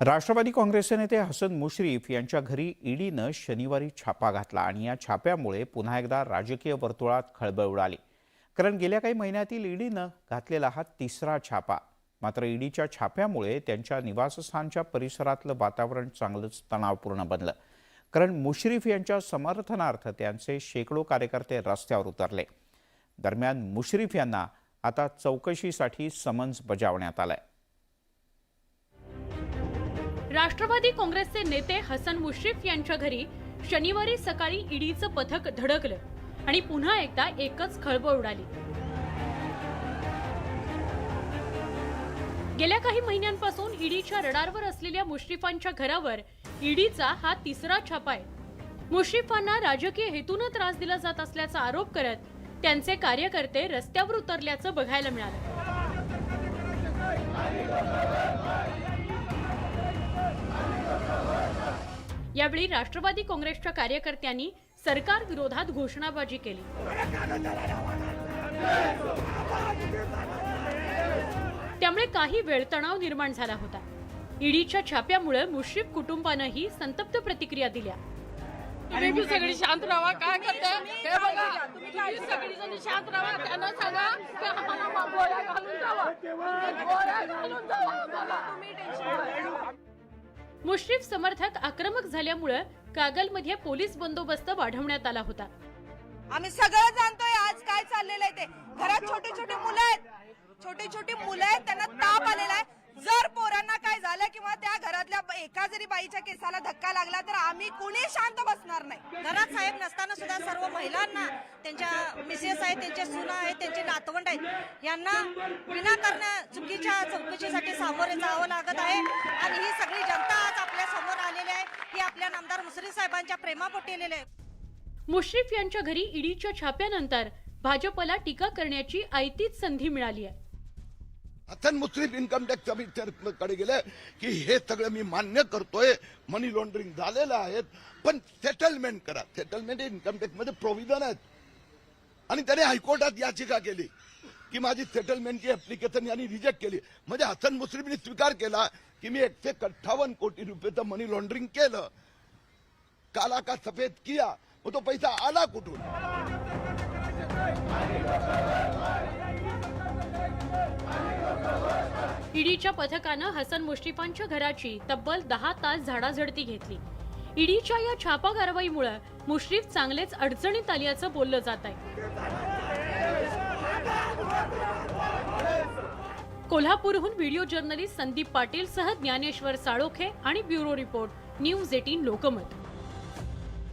राष्ट्रवादी काँग्रेसचे नेते हसन मुश्रीफ यांच्या घरी ईडीनं शनिवारी छापा घातला आणि या छाप्यामुळे पुन्हा एकदा राजकीय वर्तुळात खळबळ उडाली। कारण गेल्या काही महिन्यातील ईडीनं घातलेला हा तिसरा छापा। मात्र ईडीच्या छाप्यामुळे त्यांच्या निवासस्थानच्या परिसरातलं वातावरण चांगलंच तणावपूर्ण बनलं। कारण मुश्रीफ यांच्या समर्थनार्थ त्यांचे शेकडो कार्यकर्ते रस्त्यावर उतरले। दरम्यान मुश्रीफ यांना आता चौकशीसाठी समन्स बजावण्यात आलंय। राष्ट्रवादी काँग्रेसचे नेते हसन मुश्रीफ यांच्या घरी शनिवारी सकाळी ईडीचं पथक धडकलं आणि पुन्हा एकदा एकच खळबळ उडाली। गेल्या काही महिन्यांपासून ईडीच्या रडारवर असलेल्या मुश्रीफांच्या घरावर ईडीचा हा तिसरा छापा आहे। मुश्रीफांना राजकीय हेतूने त्रास दिला जात असल्याचा आरोप करत त्यांचे कार्यकर्ते रस्त्यावर उतरल्याचं बघायला मिळालं। यावेळी राष्ट्रवादी काँग्रेसच्या कार्यकर्त्यांनी सरकार विरोधात घोषणाबाजी केली। त्यामुळे काही वेळ तणाव निर्माण झाला होता। ईडीच्या छाप्यामुळे मुश्रीफ कुटुंबानेही संतप्त प्रतिक्रिया दिल्या। तुम्ही सगळी शांत राहा, काय करताय हे बघा, तुम्ही सगळी जण शांत राहा, त्यांना सांगा की आम्हाला गोळ्या घालून जावा, गोळ्या घालून जावा, बघा तुम्ही टेन्शन। मुश्रीफ समर्थक आक्रमक झाल्यामुळे कागलमध्ये पोलीस बंदोबस्त वाढवण्यात आला होता। आम्ही सगळं जाणतोय आज काय चाललेलं आहे ते। घरात छोटी छोटी मुलं आहेत, त्यांना ताप आलेला आहे। जर पोरांना काय झालं किंवा त्या घरातल्या एका जरी बाईच्या केसाला धक्का लागला तर आम्ही कुणी शांत बसणार नाही। घरात साहेब नसताना सुद्धा सर्व महिलांना त्यांच्या मिसेस आहेत, त्यांच्या सुना आहेत, त्यांचे नातवंड आहेत, यांना विनाकारण चुकीच्या चौकशीसाठी सामोरे जावं लागत आहे। आणि ही सगळी जनता आज आपल्या समोर आलेली आहे, ही आपल्या नामदार मुश्रीफ साहेबांच्या प्रेमापोटी आलेली आहे। मुश्रीफ यांच्या घरी ईडीच्या छाप्यानंतर भाजपला टीका करण्याची ऐतीच संधी मिळाली आहे। हसन मुश्रीफ इन्कम टॅक्स कडे गेले की हे सगळं मी मान्य करतोय, मनी लॉन्ड्रिंग झालेलं आहे, पण सेटलमेंट करा। सेटलमेंट इन्कम टॅक्स मध्ये प्रोव्हिजन आहेत आणि त्याने हायकोर्टात याचिका केली की माझी सेटलमेंटची ऍप्लिकेशन यांनी रिजेक्ट केली। म्हणजे हसन मुश्रीफने स्वीकार केला की मी 158 कोटी रुपयाचं मनी लॉन्ड्रिंग केलं, काला का सफेद किया, मग तो पैसा आला कुठून? ईडीच्या पथकानं हसन मुश्रीफांच्या घराची तब्बल 10 तास झाडाझडती घेतली। ईडीच्या या छापा कारवाईमुळे मुश्रीफ चांगलेच अडचणीत आल्याचं बोललं जात आहे। कोल्हापूरहून व्हिडिओ जर्नलिस्ट संदीप पाटील सह ज्ञानेश्वर साळोखे आणि ब्युरो रिपोर्ट न्यूज 18 लोकमत।